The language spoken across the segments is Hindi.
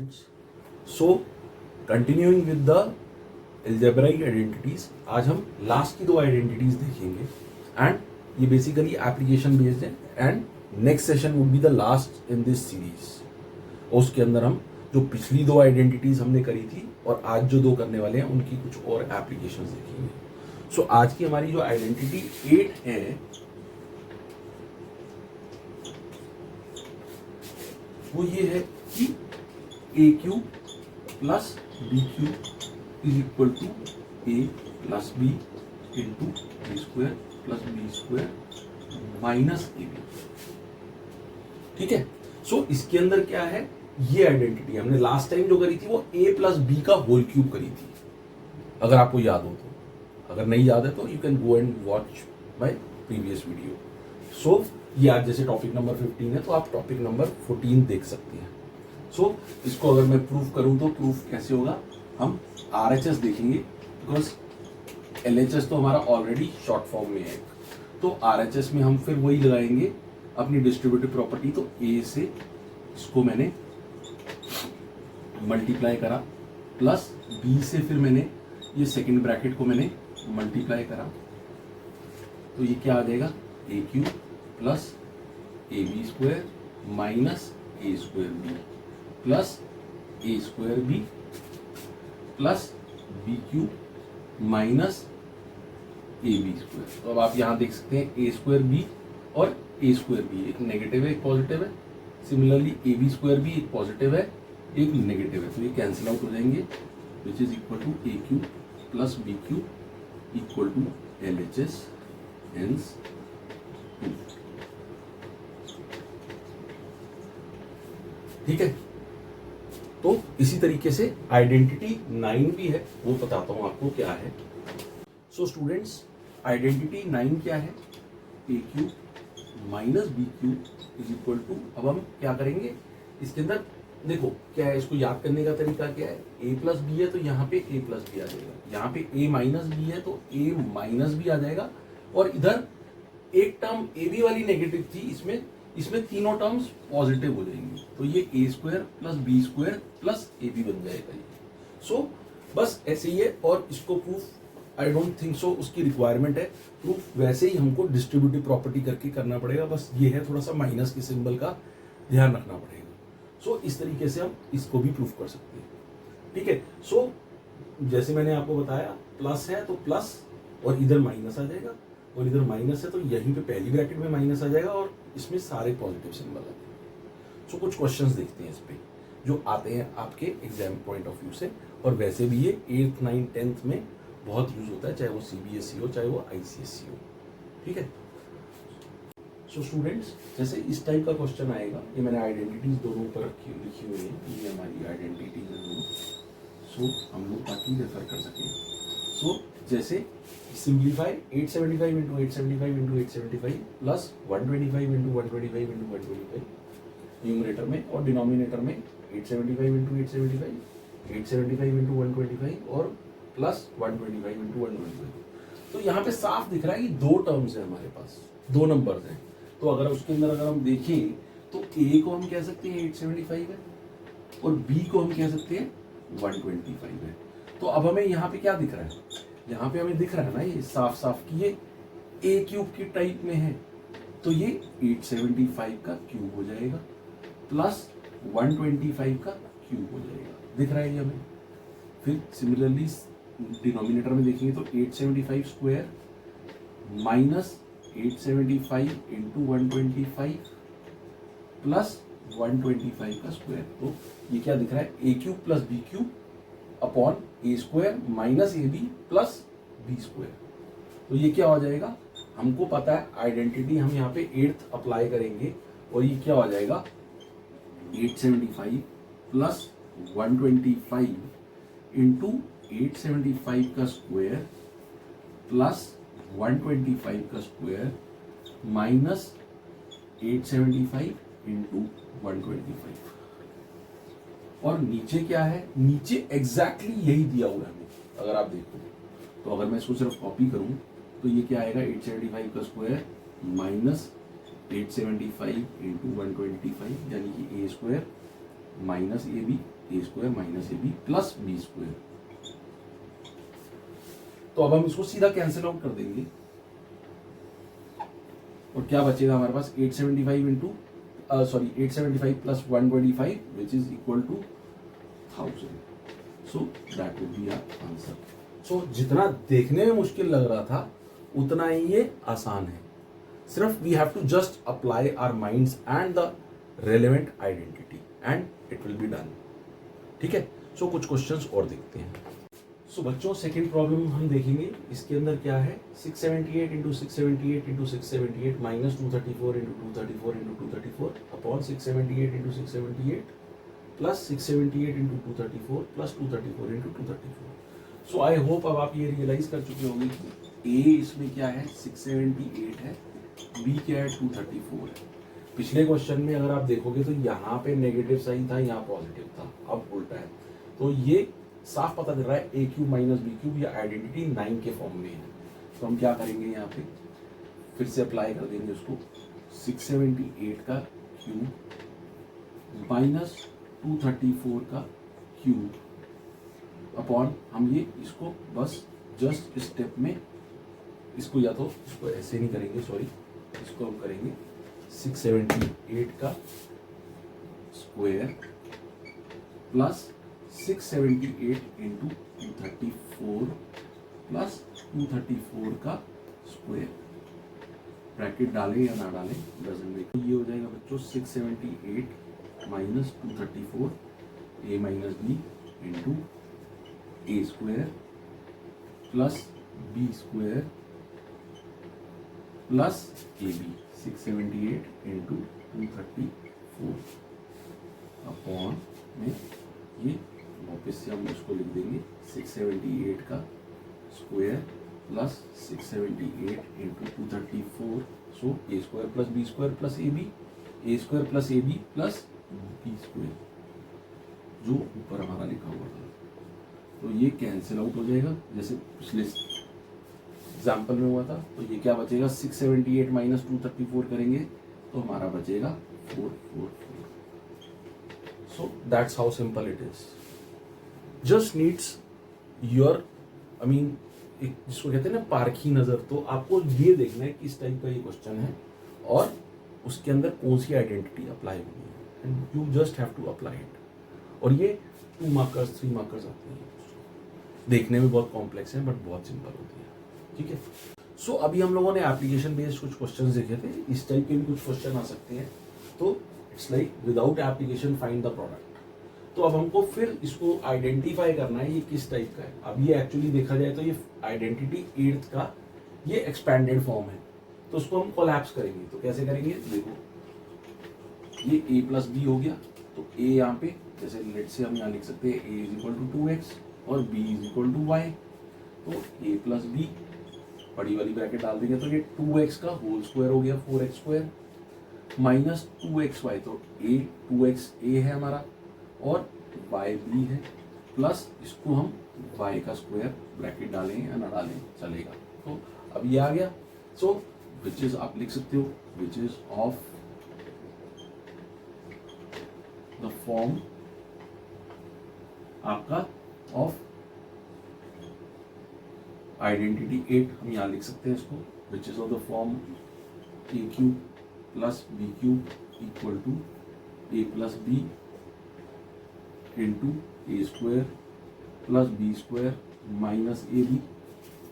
students. So continuing with the algebraic identities, आज हम लास्ट की दो आइडेंटिटीज देखेंगे एंड ये बेसिकली एप्लीकेशन बेस्ड है and next session would be the last in this series. और उसके अंदर हम जो पिछली दो आइडेंटिटीज हमने करी थी और आज जो दो करने वाले हैं उनकी कुछ और एप्लीकेशंस देखेंगे। सो आज की हमारी जो आइडेंटिटी 8 है वो ये है कि A Q plus B cube is equal to A plus B into A square plus B square minus A B. ठीक है। सो इसके अंदर क्या है, ये आइडेंटिटी हमने लास्ट टाइम जो करी थी वो ए प्लस बी का होल क्यूब करी थी, अगर आपको याद हो तो। अगर नहीं याद है तो you can go and watch my previous video. So ये आज जैसे टॉपिक नंबर 15 है तो आप टॉपिक नंबर 14 देख सकते हैं। सो इसको अगर मैं प्रूफ करूं तो प्रूफ कैसे होगा, हम RHS देखेंगे बिकॉज LHS तो हमारा ऑलरेडी शॉर्ट फॉर्म में है। तो RHS में हम फिर वही लगाएंगे अपनी डिस्ट्रीब्यूटिव प्रॉपर्टी। तो A से इसको मैंने मल्टीप्लाई करा प्लस B से फिर मैंने ये सेकेंड ब्रैकेट को मैंने मल्टीप्लाई करा, तो ये क्या आ जाएगा A Q plus A B square minus A square B plus A square B plus B cube minus A B square. तो अब आप यहाँ देख सकते हैं ए स्क्वायर बी और ए स्क्वायर बी, एक नेगेटिव है एक पॉजिटिव है। सिमिलरली ए बी स्क्वायर भी एक पॉजिटिव है एक नेगेटिव है, तो ये कैंसिल आउट हो जाएंगे which is equal to A Q plus B Q equal to LHS hence 2। ठीक है। तो इसी तरीके से आइडेंटिटी 9 भी है, वो बताता हूं आपको क्या है। सो स्टूडेंट्स, आइडेंटिटी 9 क्या है, A cube minus B cube is equal to, अब हम क्या करेंगे इसके अंदर, देखो क्या है, इसको याद करने का तरीका क्या है, ए प्लस बी है तो यहाँ पे ए प्लस बी आ जाएगा, यहाँ पे ए माइनस बी है तो ए माइनस बी आ जाएगा, और इधर एक टर्म ए बी वाली नेगेटिव थी, इसमें तीनों टर्म्स पॉजिटिव हो जाएंगी, तो ये A square plus B square plus A B बन जाएगा ये। सो बस ऐसे ही है, और इसको proof I don't think so उसकी रिक्वायरमेंट है, प्रूफ वैसे ही हमको डिस्ट्रीब्यूटिव प्रॉपर्टी करके करना पड़ेगा, बस ये है थोड़ा सा माइनस के सिंबल का ध्यान रखना पड़ेगा। सो इस तरीके से हम इसको भी प्रूफ कर सकते हैं। ठीक है। सो जैसे मैंने आपको बताया प्लस है तो प्लस और इधर माइनस आ जाएगा, और इधर माइनस है तो यहीं पे पहली ब्रैकेट में माइनस आ जाएगा और इसमें सारे पॉजिटिव सिंबल आ जाएंगे। सो कुछ क्वेश्चंस देखते हैं इस पे जो आते हैं आपके एग्जाम पॉइंट ऑफ व्यू से, और वैसे भी ये 8th 9th 10th में बहुत यूज होता है, चाहे वो CBSE हो चाहे वो ICSE हो। ठीक है। सो स्टूडेंट्स, जैसे इस टाइप का क्वेश्चन आएगा, ये मैंने आइडेंटिटीज दोनों ऊपर लिखी हुई है, ये हमारी आइडेंटिटीज है दोनों। सो हम लोग ताकि रेफर कर सकें। सो जैसे simplify 875 into 875 into 875 plus 125 into 125 into 125 numerator में, और डिनोमिनेटर में 875 इंटू 875 875 इंटू 125 और प्लस 125 इंटू 125। तो यहाँ पे साफ दिख रहा है कि दो टर्म्स है हमारे पास, दो नंबर्स हैं। तो अगर उसके अंदर अगर हम देखें तो A को हम कह सकते हैं 875 है और B को हम कह सकते हैं 125 है। तो अब हमें यहाँ पे क्या दिख रहा है, यहाँ पे हमें दिख रहा है ना ये साफ साफ कि ये A क्यूब की टाइप में है, तो ये 875 का क्यूब हो जाएगा प्लस 125 का क्यूब हो जाएगा, दिख रहा है ये हमें। फिर सिमिलरली डिनोमिनेटर में देखेंगे तो 875 स्क्वायर माइनस 875 इंटू 125 प्लस 125 का स्क्वायर, तो ये क्या दिख रहा है, A cube plus B cube upon A square minus A B plus B square. तो ये क्या हो जाएगा, हमको पता है आइडेंटिटी हम यहाँ पे 8th अप्लाई करेंगे, और ये क्या हो जाएगा 875 प्लस 125 इंटू 875 का स्क्वायर प्लस 125 का स्क्वायर माइनस 875 इंटू 125, और नीचे क्या है, नीचे एग्जैक्टली यही दिया हुआ है हमें। अगर आप देखो तो अगर मैं इसको सिर्फ कॉपी करूं तो ये क्या आएगा 875 का स्क्वायर माइनस 875 इंटू 125 यानी कि A square minus A B, A square minus A B plus B square. तो अब हम इसको सीधा कैंसिल आउट कर देंगे और क्या बचेगा हमारे पास 875 into 875 plus 125 which is equal to 1000। So that would be our answer. So जितना देखने में मुश्किल लग रहा था उतना ही ये आसान है। सिर्फ we have to just apply our minds and the relevant identity and it will be done. ठीक है, सो कुछ क्वेश्चंस और देखते हैं। सो बच्चों सेकंड प्रॉब्लम हम देखेंगे। इसके अंदर क्या है, 678 into 678 into 678 minus 234 into 234 into 234 upon 678 into 678 plus 678 into 234 plus 234 into 234। So I hope अब आप ये रियलाइज कर चुके होंगे कि ए इसमें क्या है 678 है, बी क्या है 234 है। पिछले क्वेश्चन में अगर आप देखोगे तो यहाँ पे नेगेटिव साइन था, यहाँ पॉजिटिव था, अब उल्टा है। तो ये साफ पता चल रहा है A cube minus B cube या आइडेंटिटी 9 के फॉर्म में है। तो हम क्या करेंगे, यहाँ पे फिर से अप्लाई कर देंगे उसको। 678 का क्यूब माइनस 234 का क्यूब अपॉन, हम ये इसको बस जस्ट स्टेप में इसको या तो इसको ऐसे नहीं करेंगे, सॉरी, इसको हम करेंगे 678 का स्क्वायर प्लस 678 इंटू 234 प्लस 234 का स्क्वायर। ब्रैकेट डालें या ना डालें डजंट मेक। ये हो जाएगा बच्चों 678 minus 234 A minus B into A square plus B square plus A B. 678 into 234 upon में ये वापस से हम इसको लिख देंगे 678 का square plus 678 into 234। So A square plus B square plus A B, A square plus A B plus B square जो ऊपर हमारा लिखा हुआ था। तो ये कैंसिल आउट हो जाएगा जैसे पिछले एग्जाम्पल में हुआ था। तो ये क्या बचेगा, 678 माइनस 234 करेंगे तो हमारा बचेगा 444। So that's how simple it is. Just needs your एक जिसको कहते हैं ना पारखी नजर। तो आपको ये देखना है किस टाइप का ये क्वेश्चन है और उसके अंदर कौन सी आइडेंटिटी अप्लाई होनी है, and you just have to apply it. और ये 2 मार्कर्स 3 मार्कर्स आते हैं। देखने में बहुत कॉम्प्लेक्स है बट बहुत सिंपल होती है। ठीक है, सो अभी हम लोगों ने एप्लीकेशन बेस्ड कुछ क्वेश्चंस देखे थे, इस टाइप के भी कुछ क्वेश्चन आ सकते हैं। तो it's like without application find the product. तो अब हमको फिर इसको आइडेंटिफाई करना है ये किस टाइप का है। अब ये एक्चुअली देखा जाए तो ये आइडेंटिटी 8th का ये एक्सपैंडेड फॉर्म है। तो उसको हम कोलैप्स करेंगे। तो कैसे करेंगे, देखो ये a प्लस बी हो गया। तो a यहाँ पे जैसे लेट से हम यहाँ लिख सकते हैं a is equal to 2x और b is equal to y। तो a प्लस बी बड़ी वाली ब्रैकेट डाल देंगे तो ये 2x का होल स्क्वायर हो गया 4x स्क्वायर माइनस 2xy। तो a 2x a है हमारा और y b है प्लस इसको हम y का स्क्वायर ब्रैकेट डालें या ना डालें चलेगा। तो अब ये आ गया। सो विच इज आप लिख सकते हो which is of the form आपका ऑफ आइडेंटिटी 8। हम यहाँ लिख सकते हैं इसको which is of the form A cube plus B cube equal to A plus B into A square plus B square minus A B.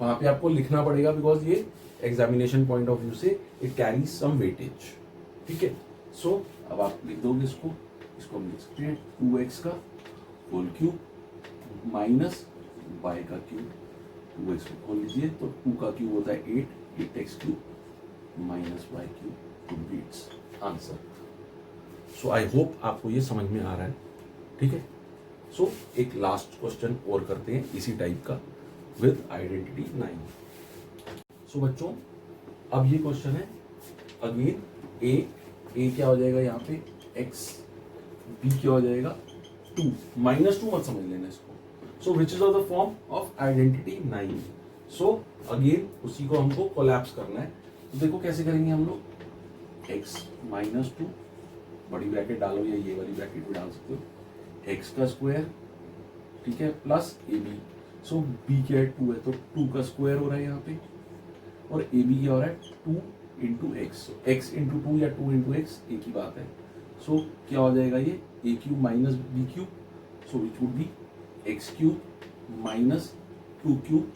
वहाँ पे आपको लिखना पड़ेगा बिकॉज ये एग्जामिनेशन पॉइंट ऑफ व्यू से इट कैरीज सम वेटेज। ठीक है, सो अब आप लिख दोगे इसको हम लिख सकते हैं 2x का होल क्यूब माइनस y का क्यूब। 2x को खोल लीजिए तो 2 का क्यूब होता है 8x cube minus y cube टू बीट्स आंसर। सो आई होप आपको ये समझ में आ रहा है। ठीक है, सो एक लास्ट क्वेश्चन और करते हैं इसी टाइप का विद आइडेंटिटी 9। सो बच्चों अब ये क्वेश्चन है अगेन ए क्या हो जाएगा यहाँ पे x, b क्या हो जाएगा 2 -2 मत समझ लेना इसको। So which is of the form of identity 9। So again उसी को हमको कोलैप्स करना है। तो देखो कैसे करेंगे हम लोग x -2 बड़ी ब्रैकेट डालो या ये वाली ब्रैकेट भी डाल सकते हो, एक्स का स्क्वायर, ठीक है, plus A B. So B क्या है, 2 है, तो 2 का स्क्वायर हो रहा है यहाँ पे, और ए बी क्या हो रहा है, 2 इंटू एक्स। एक्स इंटू 2 या 2 इंटू एक्स एक ही बात है। सो क्या हो जाएगा ये, A cube minus B cube, so which would be X cube minus 2 cube,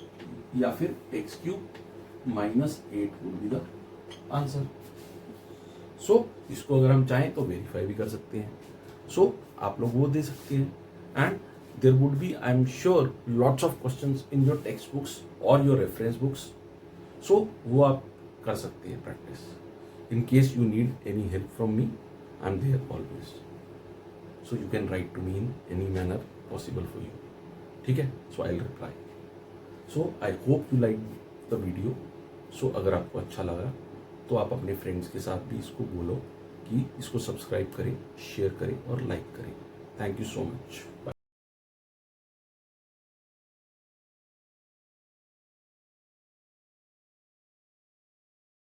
या फिर X cube minus 8 would be the answer. So इसको अगर हम चाहें तो वेरीफाई भी कर सकते हैं। सो आप लोग वो दे सकते हैं, and there would be, I am sure, lots of questions in your text books और योर रेफरेंस बुक्स। सो वो आप कर सकते हैं practice. In case you need any help from me, I am there always. So you can write to me in any manner possible for you, ठीक है। So I will reply. So I hope you like the video. So अगर आपको अच्छा लगा तो आप अपने फ्रेंड्स के साथ भी इसको बोलो कि इसको सब्सक्राइब करें, शेयर करें और लाइक करें। Thank you so much.